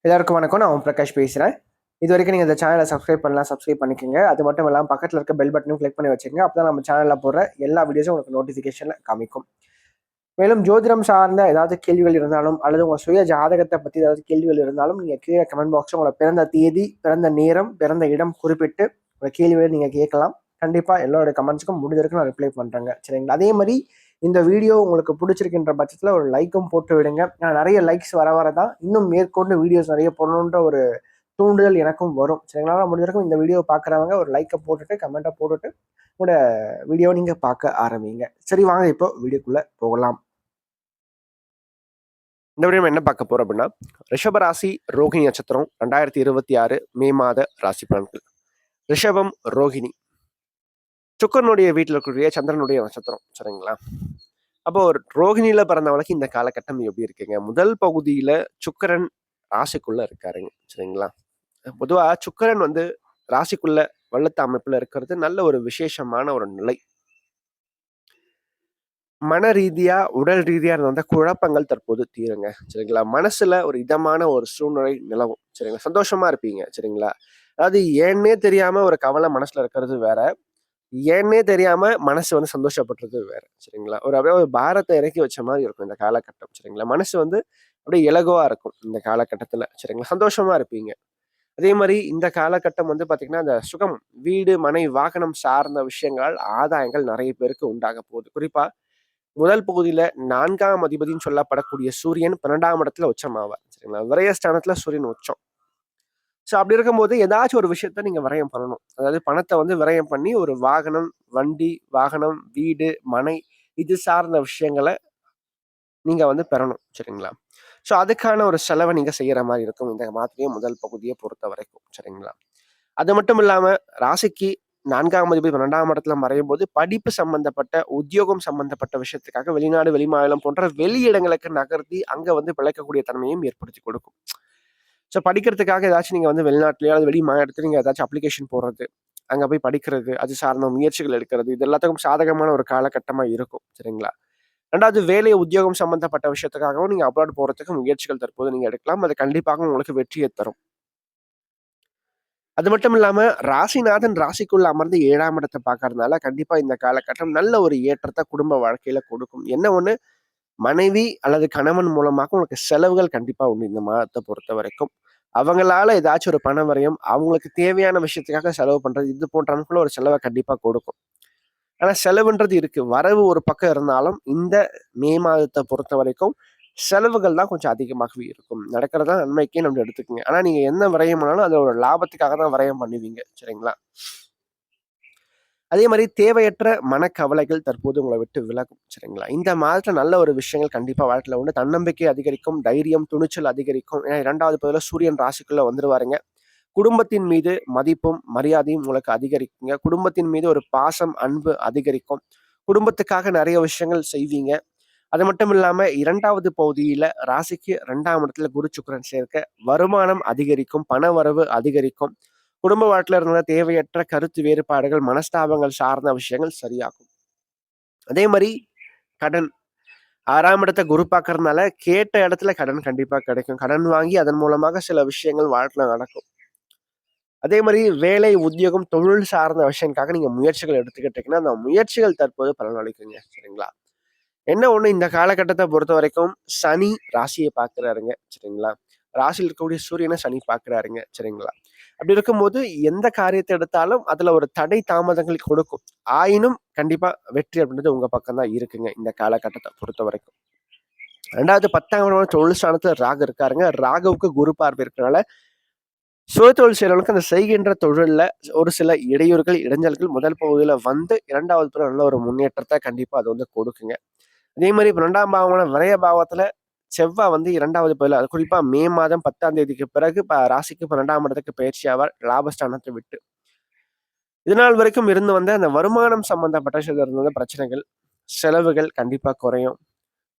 எல்லாருக்கும் வணக்கம். நான் ஓம் பிரகாஷ் பேசுகிறேன். இது வரைக்கும் நீங்கள் இந்த சேனலை சப்ஸ்கிரைப் பண்ணலாம், சப்ஸ்கிரைப் பண்ணிக்கோங்க. அது மட்டும் இல்லாமல் பக்கத்தில் இருக்க பெல் பட்டனும் கிளிக் பண்ணி வச்சுக்கோங்க. அப்போ தான் நம்ம சேனலில் போடுற எல்லா வீடியோஸும் உங்களுக்கு நோட்டிஃபிகேஷனில் காமிக்கும். மேலும் ஜோதிடம் சார்ந்த ஏதாவது கேள்விகள் இருந்தாலும் அல்லது உங்கள் சுய ஜாதகத்தை பற்றி ஏதாவது கேள்விகள் இருந்தாலும் நீங்கள் கீழே கமெண்ட் பாக்ஸில் உங்களோட பிறந்த தேதி, பிறந்த நேரம், பிறந்த இடம் குறிப்பிட்டு உங்கள் கேள்விகளை நீங்கள் கேட்கலாம். கண்டிப்பாக எல்லோருடைய கமெண்ட்ஸுக்கும் முடிஞ்ச வரைக்கும் நான் ரிப்ளை பண்ணுறேங்க. சரிங்களா? அதே மாதிரி இந்த வீடியோ உங்களுக்கு பிடிச்சிருக்கின்ற பட்சத்தில் ஒரு லைக்கும் போட்டு விடுங்க. நான் நிறைய லைக்ஸ் வர தான் இன்னும் மேற்கொண்டு வீடியோஸ் நிறைய போடணுன்ற ஒரு தூண்டுதல் எனக்கும் வரும். சரிங்களா? முடிஞ்ச வரைக்கும் இந்த வீடியோ பார்க்குறவங்க ஒரு லைக்கை போட்டுட்டு கமெண்ட்டை போட்டுட்டு உங்களோட வீடியோ நீங்கள் பார்க்க ஆரம்பிங்க. சரி, வாங்க இப்போ வீடியோக்குள்ளே போகலாம். இந்த வீடியோ என்ன பார்க்க போறோம் அப்படின்னா, ரிஷபராசி ரோகிணி நட்சத்திரம் 2026 மே மாத ராசி பலன்கள். ரிஷபம் ரோகிணி சுக்கரனுடைய வீட்டில் இருக்கக்கூடிய சந்திரனுடைய நட்சத்திரம். சரிங்களா? அப்போ ஒரு ரோகிணியில பிறந்தவளுக்கு இந்த காலகட்டம் எப்படி இருக்குங்க? முதல் பகுதியில சுக்கரன் ராசிக்குள்ள இருக்காருங்க. சரிங்களா? பொதுவா சுக்கரன் வந்து ராசிக்குள்ள வள்ளத்த அமைப்புல இருக்கிறது நல்ல ஒரு விசேஷமான ஒரு நிலை. மன ரீதியா, உடல் ரீதியா இருந்த குழப்பங்கள் தற்போது தீருங்க. சரிங்களா? மனசுல ஒரு இதமான ஒரு சூழ்நிலை நிலவும். சரிங்களா? சந்தோஷமா இருப்பீங்க. சரிங்களா? அதாவது ஏன்னே தெரியாம ஒரு கவலை மனசுல இருக்கிறது வேற. ஏன்னே தெரியாம மனசு வந்து சந்தோஷப்படுறது வேற. சரிங்களா? அப்படியே ஒரு பாரத்தை இறக்கி வச்ச மாதிரி இருக்கும் இந்த காலகட்டம். சரிங்களா? மனசு வந்து அப்படியே இலகுவா இருக்கும் இந்த காலகட்டத்துல. சரிங்களா? சந்தோஷமா இருப்பீங்க. அதே மாதிரி இந்த காலகட்டம் வந்து பாத்தீங்கன்னா, அந்த சுகம், வீடு, மனை, வாகனம் சார்ந்த விஷயங்கள், ஆதாயங்கள் நிறைய பேருக்கு உண்டாக போகுது. குறிப்பா முதல் பகுதியில 4ஆம் அதிபதின்னு சொல்லப்படக்கூடிய சூரியன் 12ஆம் இடத்துல உச்சமாவார். சரிங்களா? விரயஸ்தானத்துல சூரியன் உச்சம். ஸோ அப்படி இருக்கும்போது ஏதாச்சும் ஒரு விஷயத்த நீங்க விரயம் பண்ணணும். அதாவது பணத்தை வந்து விரயம் பண்ணி ஒரு வாகனம், வண்டி, வாகனம், வீடு, மனை இது சார்ந்த விஷயங்கள நீங்க வந்து பெறணும். சரிங்களா? ஸோ அதுக்கான ஒரு செலவை நீங்க செய்யற மாரி இருக்கும் இந்த மாதத்துடைய முதல் பகுதிய பொறுத்தவரைக்கும். சரிங்களா? அது மட்டும் இல்லாம ராசிக்கு 4ஆம் அதிபதி 12ஆம் இடத்துல மறையும்போது படிப்பு சம்பந்தப்பட்ட, உத்தியோகம் சம்பந்தப்பட்ட விஷயத்துக்காக வெளிநாடு, வெளிமாநிலம் போன்ற வெளி இடங்களுக்கு நகர்த்தி அங்க வந்து பிழைக்கக்கூடிய தன்மையும் ஏற்படுத்தி கொடுக்கும். ஸோ படிக்கிறதுக்காக ஏதாச்சும் நீங்க வந்து வெளிநாட்டிலயோ அல்லது வெளி மாநிலத்தில நீங்க ஏதாச்சும் அப்ளிகேஷன் போடுறது, அங்க போய் படிக்கிறது, அது சார்ந்த முயற்சிகள் எடுக்கிறது, இது எல்லாத்துக்கும் சாதகமான ஒரு காலகட்டமா இருக்கும். சரிங்களா? 2வது வேலை, உத்தியோகம் சம்பந்தப்பட்ட விஷயத்துக்காகவும் நீங்க அப்ராட் போறதுக்கு முயற்சிகள் தற்போது நீங்க எடுக்கலாம். அது கண்டிப்பாக உங்களுக்கு வெற்றியை தரும். அது மட்டும் இல்லாம ராசிநாதன் ராசிக்குள்ள அமர்ந்து 7ஆம் இடத்தை பார்க்கறதுனால கண்டிப்பா இந்த காலகட்டம் நல்ல ஒரு ஏற்றத்த குடும்ப வாழ்க்கையில கொடுக்கும். என்ன ஒண்ணு, மனைவி அல்லது கணவன் மூலமாக உங்களுக்கு செலவுகள் கண்டிப்பா உண்டு இந்த மாதத்தை பொறுத்தவரைக்கும். அவங்களால ஏதாச்சும் ஒரு பண விரயம், அவங்களுக்கு தேவையான விஷயத்துக்காக செலவு பண்றது, இது போன்ற அமைப்புல ஒரு செலவை கண்டிப்பா கொடுக்கும். ஆனா செலவுன்றது இருக்கு. வரவு ஒரு பக்கம் இருந்தாலும், இந்த மே மாதத்தை பொறுத்தவரைக்கும் செலவுகள் தான் கொஞ்சம் அதிகமாகவே இருக்கும். நடக்கிறதா நன்மைக்கே நம்ம எடுத்துக்கங்க. ஆனா நீங்க என்ன விரயம் பண்ணாலும் அது ஒரு லாபத்துக்காக தான் விரயம் பண்ணுவீங்க. சரிங்களா? அதே மாரி தேவையற்ற மனக்கவலைகள் தற்போது உங்கள விட்டு விலகும். சரிங்களா? இந்த மாதத்துல நல்ல ஒரு விஷயங்கள் கண்டிப்பா வாழ்க்கையில உண்டு. தன்னம்பிக்கை அதிகரிக்கும், தைரியம், துணிச்சல் அதிகரிக்கும். ஏன்னா 2வது பகுதியில சூரியன் ராசிக்குள்ள வந்துருவாருங்க. குடும்பத்தின் மீது மதிப்பும், மரியாதையும் உங்களுக்கு அதிகரிக்குங்க. குடும்பத்தின் மீது ஒரு பாசம், அன்பு அதிகரிக்கும். குடும்பத்துக்காக நெறைய விஷயங்கள் செய்வீங்க. அது மட்டும் இல்லாம 2வது பகுதியில ராசிக்கு 2ஆம் இடத்துல குரு, சுக்கிரன் சேர்க்க வருமானம் அதிகரிக்கும், பணவரவு அதிகரிக்கும். குடும்ப வாழ்க்கையில இருந்த தேவையற்ற கருத்து வேறுபாடுகள், மனஸ்தாபங்கள் சார்ந்த விஷயங்கள் சரியாகும். அதே மாரி கடன் 6ஆம் இடத்த குரு பார்க்கறதுனால கேட்ட இடத்துல கடன் கண்டிப்பா கிடைக்கும். கடன் வாங்கி அதன் மூலமாக சில விஷயங்கள் வாழ்க்கையில நடக்கும். அதே மாரி வேலை, உத்தியோகம், தொழில் சார்ந்த விஷயங்களுக்காக நீங்க முயற்சிகள் எடுத்துக்கிட்டீங்கன்னா, அந்த முயற்சிகள் தற்போது பலனளிக்குங்க. சரிங்களா? என்ன ஒண்ணு, இந்த காலகட்டத்த பொறுத்தவரைக்கும் சனி ராசிய பார்க்குறாருங்க. சரிங்களா? ராசியில இருக்கக்கூடிய சூரியன சனி பார்க்குறாருங்க. சரிங்களா? அப்படி இருக்கும்போது எந்த காரியத்த எடுத்தாலும் அதுல ஒரு தடை தாமதங்கள் கொடுக்கும். ஆயினும் கண்டிப்பா வெற்றி அப்படின்றது உங்க பக்கம் தான் இருக்குங்க இந்த காலகட்டத்த பொறுத்தவரைக்கும். 2வது 10ஆம் இடம் தொழில் ஸ்தானத்துல ராகு இருக்காருங்க. ராகுவுக்கு குரு பார்வை இருக்கிறனால சுயதொழில் செய்றவங்களுக்கு அந்த செய்கின்ற தொழில்ல ஒரு சில இடையூறுகள், இடைஞ்சல்கள் முதல் பகுதியில வந்து 2வது பகுதியில நல்ல ஒரு முன்னேற்றத்த கண்டிப்பா அது வந்து கொடுக்குங்க. அதே மாரி 12ஆம் பாவமான விரய பாவத்துல செவ்வாய் வந்து 2வது பகுதியில, அது குறிப்பா மே மாதம் 10ஆம் தேதிக்கு பிறகு ராசிக்கு 12ஆம் இடத்துக்கு பயிற்சி ஆவார் லாபஸ்தானத்தை விட்டு. இதுநாள் வரைக்கும் இருந்து வந்த அந்த வருமானம் சம்பந்தப்பட்ட சில இருந்த பிரச்சனைகள், செலவுகள் கண்டிப்பா குறையும்.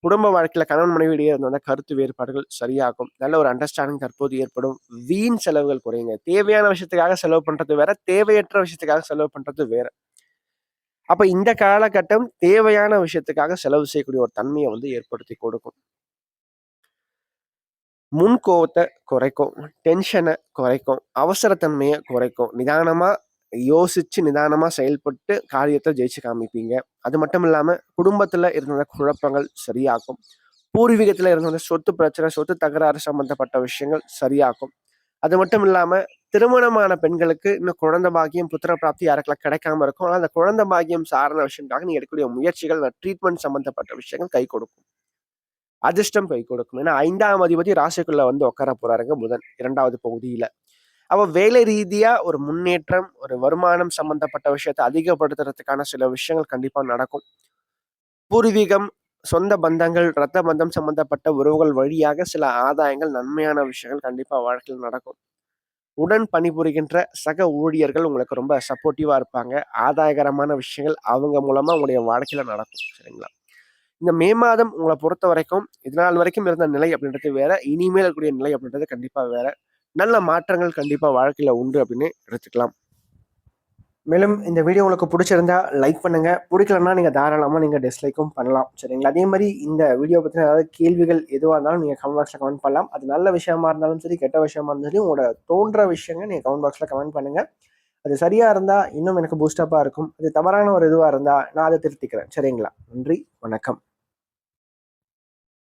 குடும்ப வாழ்க்கையில கணவன் மனைவி இடையே இருந்த அந்த கருத்து வேறுபாடுகள் சரியாகும். நல்ல ஒரு அண்டர்ஸ்டாண்டிங் தற்போது ஏற்படும். வீண் செலவுகள் குறையுங்க. தேவையான விஷயத்துக்காக செலவு பண்றது வேற, தேவையற்ற விஷயத்துக்காக செலவு பண்றது வேற. அப்ப இந்த காலகட்டம் தேவையான விஷயத்துக்காக செலவு செய்யக்கூடிய ஒரு தன்மையை வந்து ஏற்படுத்தி கொடுக்கும். முன்கோவத்த குறைக்கும், டென்ஷன குறைக்கும், அவசரத்தன்மைய குறைக்கும். நிதானமா யோசிச்சு, நிதானமா செயல்பட்டு காரியத்த ஜெயிச்சு காமிப்பீங்க. அது மட்டும் இல்லாம, குடும்பத்துல இருந்த குழப்பங்கள் சரியாகும். பூர்வீகத்துல இருந்த சொத்து பிரச்சனை, சொத்து தகராறு சம்பந்தப்பட்ட விஷயங்கள் சரியாகும். அது மட்டும் இல்லாம, திருமணமான பெண்களுக்கு இன்னும் குழந்தை பாக்கியம், புத்திர பிராப்தி யாருக்கெல்லாம் கிடைக்காம இருக்கும். ஆனா, அந்த குழந்தை பாக்கியம் சார்ந்த விஷயங்களுக்காக நீங்க எடுக்கக்கூடிய முயற்சிகள், ட்ரீட்மெண்ட் சம்பந்தப்பட்ட விஷயங்கள் கை கொடுக்கும். அதிர்ஷ்டம் கை கொடுக்கும். ஏன்னா 5ஆம் அதிபதி ராசிக்குள்ள வந்து உட்கார போறாருங்க புதன் 2வது பகுதியில. அப்ப வேலை ரீதியா ஒரு முன்னேற்றம், ஒரு வருமானம் சம்பந்தப்பட்ட விஷயத்த அதிகப்படுத்துறதுக்கான சில விஷயங்கள் கண்டிப்பா நடக்கும். பூர்வீகம், சொந்த பந்தங்கள், ரத்த பந்தம் சம்பந்தப்பட்ட உறவுகள் வழியாக சில ஆதாயங்கள், நன்மையான விஷயங்கள் கண்டிப்பா வாழ்க்கையில நடக்கும். உடன் பணிபுரிகின்ற சக ஊழியர்கள் உங்களுக்கு ரொம்ப சப்போர்ட்டிவா இருப்பாங்க. ஆதாயகரமான விஷயங்கள் அவங்க மூலமா உங்களுடைய வாழ்க்கையில நடக்கும். சரிங்களா? இந்த மே மாதம் உங்கள பொறுத்தவரைக்கும், இதுநாள் வரைக்கும் இருந்த நிலை அப்படின்றது வேற. இனிமேல் இருக்கக்கூடிய நிலை அப்படின்றது கண்டிப்பா வேற. நல்ல மாற்றங்கள் கண்டிப்பா வாழ்க்கையில உண்டு அப்படின்னு எடுத்துக்கலாம். மேலும் இந்த வீடியோ உங்களுக்கு பிடிச்சிருந்தா லைக் பண்ணுங்க. பிடிக்கலன்னா நீங்க தாராளமா டிஸ்லைக்கும் பண்ணலாம். சரிங்களா? அதே மாரி இந்த வீடியோ பத்தின ஏதாவது கேள்விகள் எதுவா இருந்தாலும் நீங்க கமெண்ட் பாக்ஸ்ல கமெண்ட் பண்ணலாம். அது நல்ல விஷயமா இருந்தாலும் சரி, கெட்ட விஷயமா இருந்தாலும் சரி, உங்களோட தோன்ற விஷயங்கள் நீங்க கமெண்ட் பாக்ஸ்ல கமெண்ட் பண்ணுங்க. அது சரியா இருந்தா இன்னும் எனக்கு பூஸ்டப்பா இருக்கும். அது தவறான ஒரு இதுவா இருந்தா நான் அத திருத்திக்கிறேன். சரிங்களா? நன்றி, வணக்கம்.